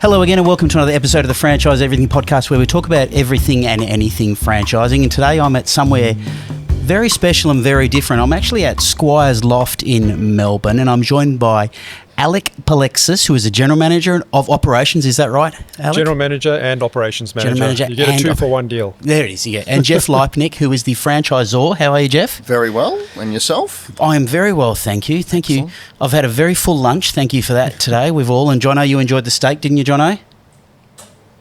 Hello again and welcome to another episode of the Franchise Everything podcast where we talk about everything and anything franchising. And today I'm at somewhere very special and very different. I'm actually at Squires Loft in Melbourne and I'm joined by Alec Plexus, who is the General Manager of Operations. Is that right, Alec? General Manager and Operations Manager. General Manager you get a two-for-one deal. There it is, yeah. And Jeff Leipnik, who is the Franchisor. How are you, Jeff? Very well. And yourself? I am very well, thank you. Thank you. Excellent. I've had a very full lunch. Thank you for that today. We've all, and Jono, you enjoyed the steak, didn't you, Jono?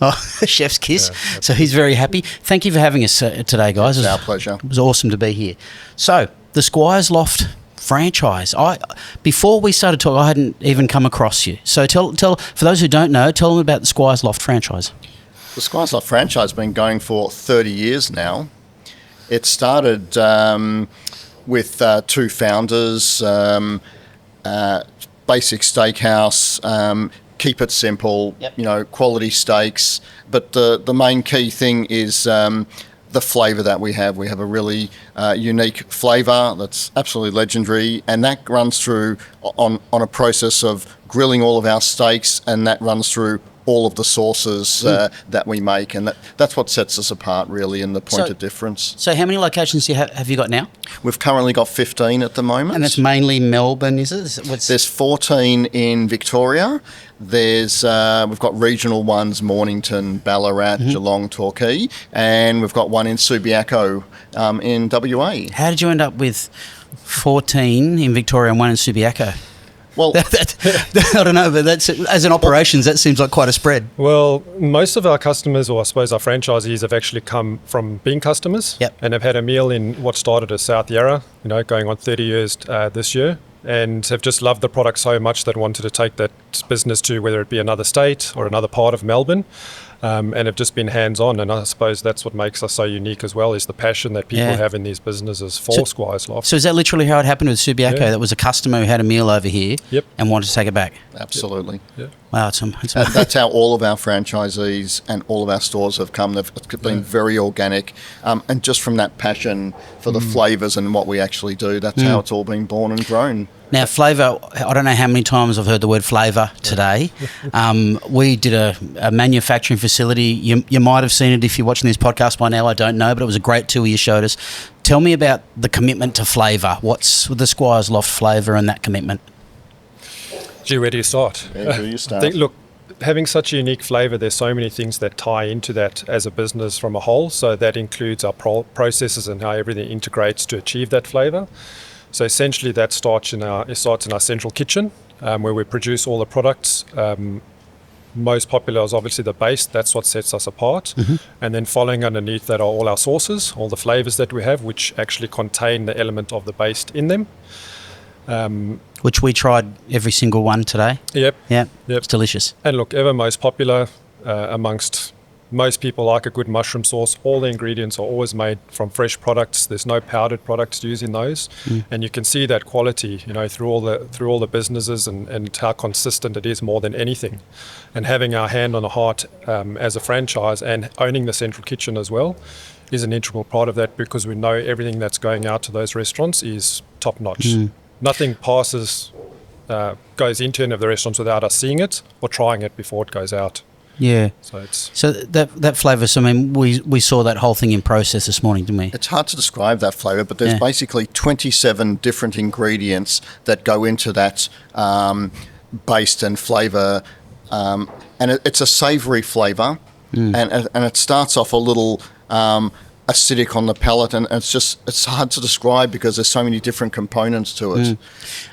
Oh, chef's kiss. Yeah, so he's very happy. Thank you for having us today, guys. It's our pleasure. It was awesome to be here. So, the Squires Loft franchise. Before we started talking, I hadn't even come across you. So tell for those who don't know, tell them about the Squires Loft franchise. The Squires Loft franchise has been going for 30 years now. It started with two founders, basic steakhouse, keep it simple, yep. Quality steaks. But the main key thing is the flavour that we have. We have a really unique flavour that's absolutely legendary, and that runs through on a process of grilling all of our steaks, and that runs through all of the sauces that we make, and that's what sets us apart really, and the point of difference. So how many locations have you got now? We've currently got 15 at the moment. And that's mainly Melbourne, is it? There's 14 in Victoria. We've got regional ones, Mornington, Ballarat, Geelong, Torquay, and we've got one in Subiaco in WA. How did you end up with 14 in Victoria and one in Subiaco? Well, I don't know, but that's, as an operations, that seems like quite a spread. Well, most of our customers, or I suppose our franchisees, have actually come from being customers, yep. and have had a meal in what started as South Yarra, going on 30 years this year, and have just loved the product so much that wanted to take that business to whether it be another state or another part of Melbourne. And have just been hands-on, and I suppose that's what makes us so unique as well, is the passion that people have in these businesses for Squires Loft. So is that literally how it happened with Subiaco? Yeah. That was a customer who had a meal over here and wanted to take it back? Absolutely. Yep. Wow, that's how all of our franchisees and all of our stores have come. They've been very organic, and just from that passion for the flavours and what we actually do, that's how it's all been born and grown. Now, flavour, I don't know how many times I've heard the word flavour today. We did a manufacturing facility. You might have seen it if you're watching this podcast by now, I don't know, but it was a great tour you showed us. Tell me about the commitment to flavour. What's the Squires Loft flavour and that commitment? Gee, where do you start? Where do you start? Look, having such a unique flavour, there's so many things that tie into that as a business from a whole. So that includes our processes and how everything integrates to achieve that flavour. So essentially that starts in our central kitchen, where we produce all the products. Most popular is obviously the base. That's what sets us apart. And then following underneath that are all our sauces, all the flavours that we have, which actually contain the element of the base in them. Which we tried every single one today. Yep. It's delicious. And look, ever most popular amongst most people like a good mushroom sauce. All the ingredients are always made from fresh products. There's no powdered products used in those, and you can see that quality, through all the businesses and how consistent it is more than anything. And having our hand on the heart as a franchise and owning the central kitchen as well is an integral part of that, because we know everything that's going out to those restaurants is top notch. Nothing goes into any of the restaurants without us seeing it or trying it before it goes out. Yeah. So that flavour, so I mean, we saw that whole thing in process this morning, didn't we? It's hard to describe that flavour, but there's basically 27 different ingredients that go into that base and flavour, and it's a savoury flavour, and it starts off a little acidic on the palate, and it's hard to describe because there's so many different components to it.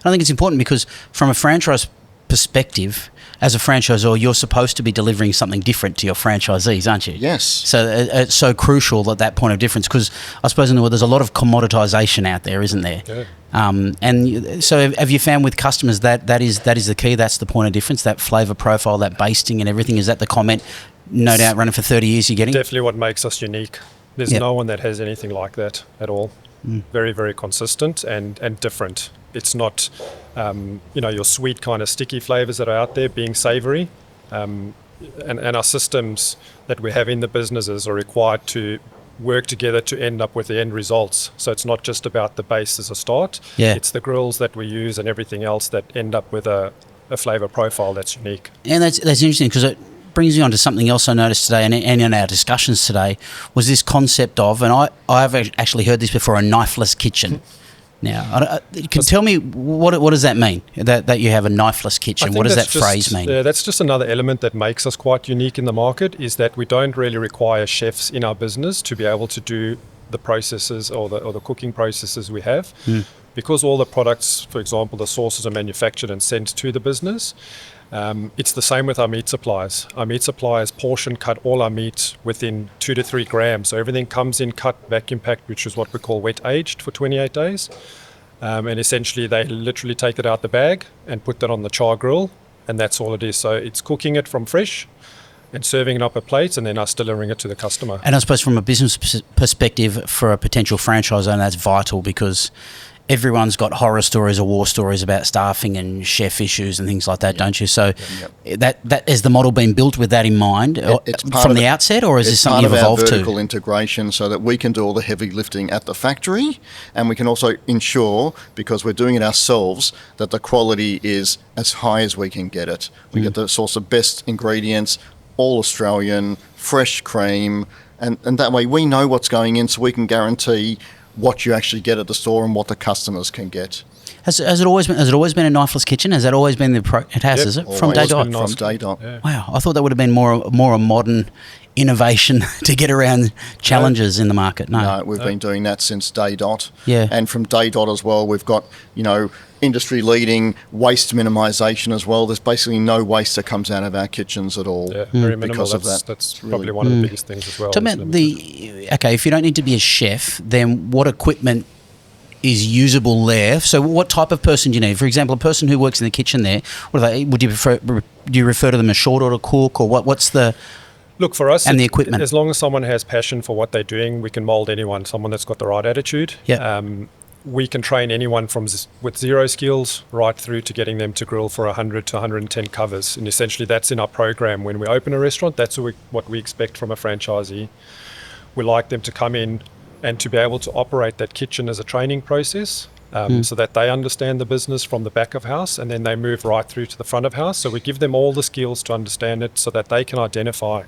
I think it's important because from a franchise perspective, as a franchisor, you're supposed to be delivering something different to your franchisees, aren't you? Yes. So it's so crucial that point of difference, because I suppose in the world there's a lot of commoditisation out there, isn't there? Yeah. And so have you found with customers that is the key, that's the point of difference, that flavour profile, that basting and everything? Is that the comment, no doubt, running for 30 years you're getting? Definitely what makes us unique. There's no one that has anything like that at all. Very, very consistent and different. It's not, your sweet kind of sticky flavors that are out there being savory. And our systems that we have in the businesses are required to work together to end up with the end results. So it's not just about the base as a start. It's the grills that we use and everything else that end up with a flavor profile that's unique. And that's interesting, because brings me on to something else I noticed today, and in our discussions today, was this concept of, and I've actually heard this before, a knifeless kitchen. Now, can tell me what does that mean? That you have a knifeless kitchen? What does that phrase mean? Yeah, that's just another element that makes us quite unique in the market. Is that we don't really require chefs in our business to be able to do the processes or the cooking processes we have, because all the products, for example, the sauces are manufactured and sent to the business. It's the same with our meat suppliers. Our meat suppliers portion cut all our meat within 2 to 3 grams. So everything comes in cut, vacuum packed, which is what we call wet aged for 28 days. And essentially they literally take it out the bag and put that on the char grill, and that's all it is. So it's cooking it from fresh and serving it up a plate, and then us delivering it to the customer. And I suppose from a business perspective, for a potential franchise owner, that's vital, because everyone's got horror stories or war stories about staffing and chef issues and things like that, don't you? So that is the model being built with that in mind from the outset, or is this something you've evolved to? It's part of our vertical integration, so that we can do all the heavy lifting at the factory, and we can also ensure, because we're doing it ourselves, that the quality is as high as we can get it. We get the source of best ingredients, all Australian, fresh cream, and that way we know what's going in, so we can guarantee what you actually get at the store and what the customers can get. Has it always been a knifeless kitchen? Has that always been it has, is it? From day dot? From day dot. Yeah. Wow, I thought that would have been more a modern innovation to get around challenges in the market. No, we've been doing that since day dot. Yeah. And from day dot as well, we've got, industry leading waste minimisation as well. There's basically no waste that comes out of our kitchens at all. Yeah, very minimal. Because of that. That's probably one of the biggest things as well. Talk about if you don't need to be a chef, then what equipment is usable there? So what type of person do you need? For example, a person who works in the kitchen there, do you refer to them as short order cook, or what's the... Look, for us, and the equipment, as long as someone has passion for what they're doing, we can mold anyone, someone that's got the right attitude. Yeah. We can train anyone with 0 skills right through to getting them to grill for 100 to 110 covers. And essentially that's in our program. When we open a restaurant, that's what we expect from a franchisee. We like them to come in and to be able to operate that kitchen as a training process, so that they understand the business from the back of house, and then they move right through to the front of house. So we give them all the skills to understand it, so that they can identify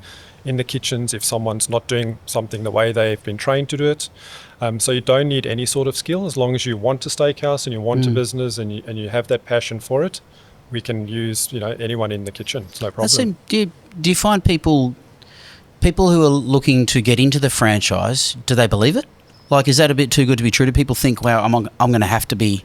in the kitchens if someone's not doing something the way they've been trained to do it. So you don't need any sort of skill, as long as you want a steakhouse and you want a business and you have that passion for it. We can use anyone in the kitchen. It's no problem. Do you find people who are looking to get into the franchise, do they believe it? Like, is that a bit too good to be true? Do people think, wow, I'm going to have to be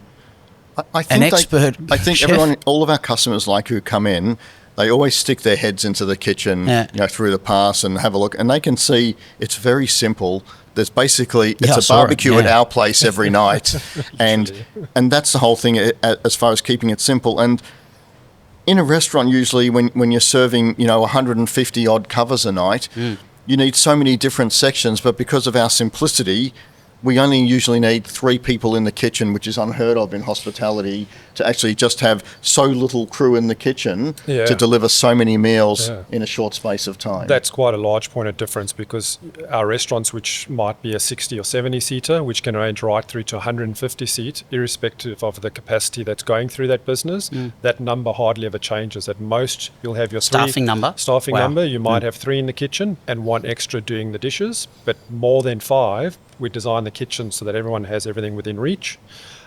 an expert? I think chef? all of our customers who come in, they always stick their heads into the kitchen, through the pass and have a look, and they can see it's very simple. There's basically it's a barbecue at our place every night, and that's the whole thing as far as keeping it simple. And in a restaurant, usually when you're serving 150 odd covers a night, you need so many different sections. But because of our simplicity, we only usually need 3 people in the kitchen, which is unheard of in hospitality, to actually just have so little crew in the kitchen to deliver so many meals in a short space of time. That's quite a large point of difference, because our restaurants, which might be a 60 or 70 seater, which can range right through to 150 seat, irrespective of the capacity that's going through that business, that number hardly ever changes. At most, you'll have your staffing number. You might have 3 in the kitchen and 1 extra doing the dishes, but more than 5, we design the kitchen so that everyone has everything within reach,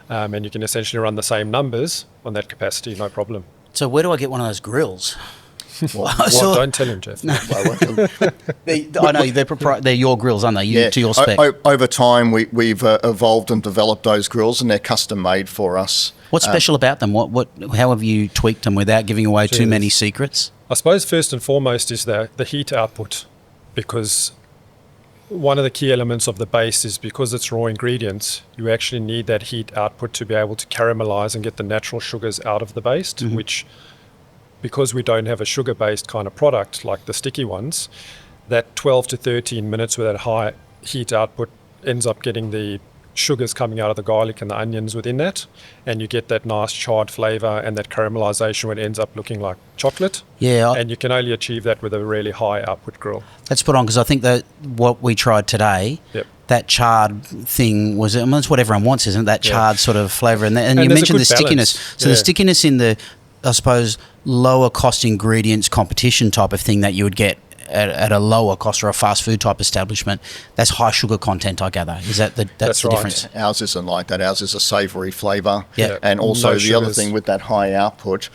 and you can essentially run the same numbers on that capacity, no problem. So where do I get one of those grills? Don't tell him, Jeff. I know they're your grills, aren't they? To your spec. Over time, we've evolved and developed those grills, and they're custom made for us. What's special about them? How have you tweaked them without giving away too many secrets? I suppose first and foremost is the heat output, because one of the key elements of the base is, because it's raw ingredients, you actually need that heat output to be able to caramelize and get the natural sugars out of the base, which, because we don't have a sugar-based kind of product like the sticky ones, that 12 to 13 minutes with that high heat output ends up getting the sugars coming out of the garlic and the onions within that, and you get that nice charred flavour and that caramelization when it ends up looking like chocolate. And you can only achieve that with a really high output grill. That's put on, because I think that what we tried today, that charred thing was, that's what everyone wants, isn't it? That charred sort of flavour, and you mentioned the stickiness. So the stickiness in the I suppose, lower cost ingredients competition type of thing that you would get at a lower cost or a fast food type establishment. That's high sugar content, I gather. Is that that's the right. difference? Ours isn't like that. Ours is a savoury flavour. Yeah. And also No the sugars. other thing with that high output,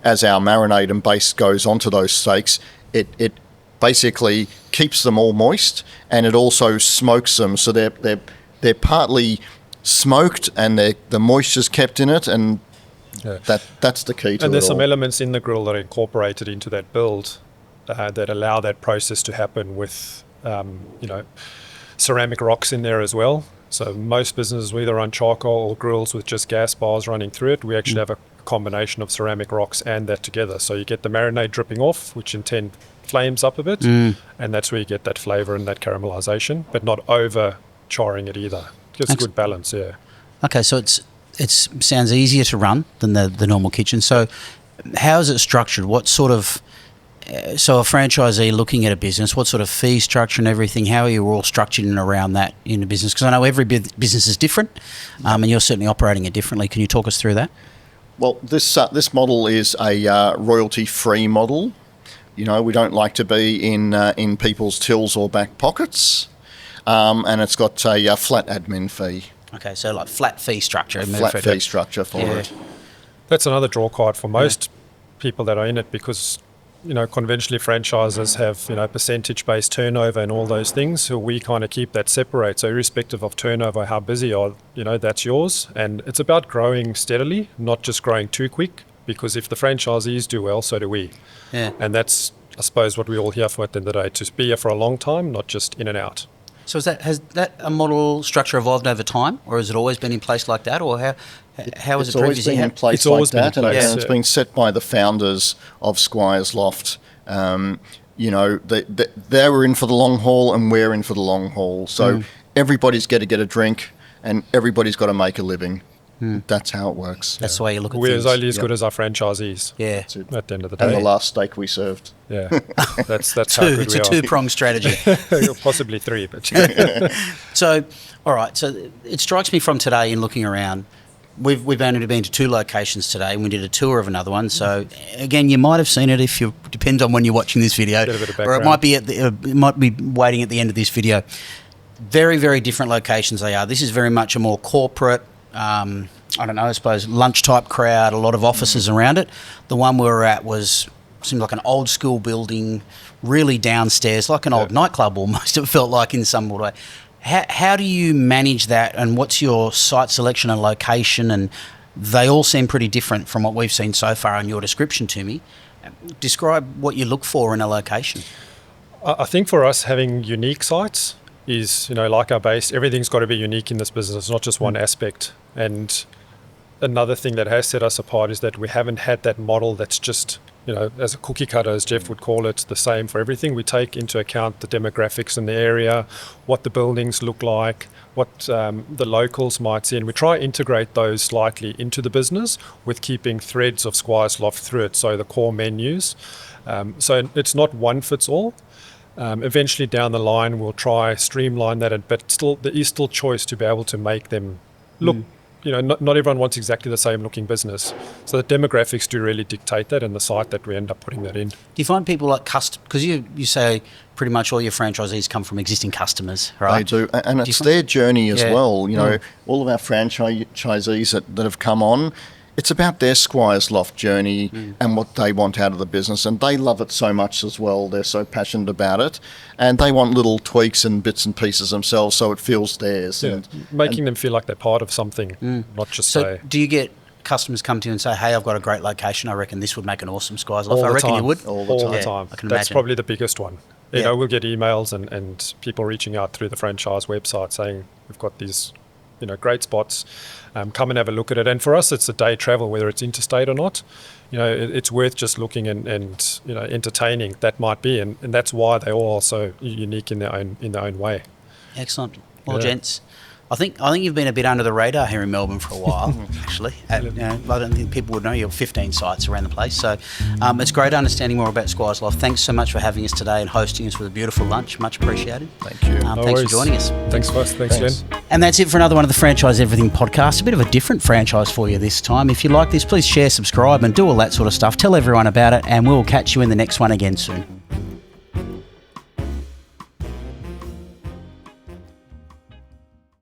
as our marinade and base goes onto those steaks, it basically keeps them all moist, and it also smokes them, so they're partly smoked and the moisture's kept in it, and that's the key to it. And there's some all. elements in the grill that are incorporated into that build that allow that process to happen with, ceramic rocks in there as well. So most businesses either run charcoal or grills with just gas bars running through it. We actually have a combination of ceramic rocks and that together. So you get the marinade dripping off, which in turn flames up a bit, and that's where you get that flavour and that caramelization, but not over charring it either. Just a good balance, yeah. Okay, so it sounds easier to run than the normal kitchen. So how is it structured? What sort of so a franchisee looking at a business, what sort of fee structure and everything, how are you all structured in around that in a business? Because I know every business is different, and you're certainly operating it differently. Can you talk us through that? Well, this model is a royalty-free model. You know, we don't like to be in people's tills or back pockets, and it's got a flat admin fee. Okay, so like flat fee structure. Flat fee structure for it. That's another draw card for most people that are in it, because conventionally franchises have percentage-based turnover and all those things. So we kind of keep that separate. So irrespective of turnover, how busy you are, that's yours. And it's about growing steadily, not just growing too quick. Because if the franchisees do well, so do we. Yeah. And that's, I suppose, what we're all here for at the end of the day, to be here for a long time, not just in and out. So has that a model structure evolved over time, or has it always been in place like that, or how has it always previously been in place It's always like been that, in place, and it's been set by the founders of Squires Loft. They were in for the long haul, and we're in for the long haul. So everybody's got to get a drink, and everybody's got to make a living. That's how it works. That's the way you look at We're things. only as good as our franchisees. Yeah. At the end of the day. And the last steak we served. Yeah. That's how good It's we a are. two-pronged strategy. Possibly three, but So, all right. So it strikes me from today in looking around, we've only been to 2 locations today, and we did a tour of another one. So again, you might have seen it if you depends on when you're watching this video, Get a bit of or it background. might be waiting at the end of this video. Very, very different locations they are. This is very much a more corporate. I suppose lunch type crowd, a lot of offices around it. The one we were at seemed like an old school building, really downstairs, like an old nightclub almost, it felt like in some way. How do you manage that, and what's your site selection and location? And they all seem pretty different from what we've seen so far in your description to me. Describe what you look for in a location. I think for us, having unique sites is, like our base, everything's got to be unique in this business, not just one aspect. And another thing that has set us apart is that we haven't had that model that's just, as a cookie cutter, as Jeff would call it, the same for everything. We take into account the demographics in the area, what the buildings look like, what the locals might see, and we try to integrate those slightly into the business with keeping threads of Squires Loft through it, so the core menus. So it's not one fits all. Eventually down the line, we'll try streamline that, but still there is still choice to be able to make them look. Not everyone wants exactly the same looking business. So the demographics do really dictate that, and the site that we end up putting that in. Do you find people like because you say pretty much all your franchisees come from existing customers, right? They do, and it's their journey as well. All of our franchisees that have come on, it's about their Squires Loft journey and what they want out of the business, and they love it so much as well. They're so passionate about it, and they want little tweaks and bits and pieces themselves, so it feels theirs. Yeah, making them feel like they're part of something, not just So do you get customers come to you and say, hey, I've got a great location, I reckon this would make an awesome Squires Loft? I reckon you would. All the the time. I can That's imagine. probably the biggest one. We'll get emails and people reaching out through the franchise website saying, we've got these great spots, come and have a look at it. And for us, it's a day travel, whether it's interstate or not. It's worth just looking and entertaining. That might be, and that's why they all are so unique in their own way. Excellent. Well, gents, I think you've been a bit under the radar here in Melbourne for a while, actually. I don't think people would know you have 15 sites around the place. So it's great understanding more about Squires Loft. Thanks so much for having us today and hosting us with a beautiful lunch. Much appreciated. Thank you. Thanks for joining us. Thanks, Gus. Thanks, Jen. And that's it for another one of the Franchise Everything podcasts. A bit of a different franchise for you this time. If you like this, please share, subscribe, and do all that sort of stuff. Tell everyone about it, and we'll catch you in the next one again soon.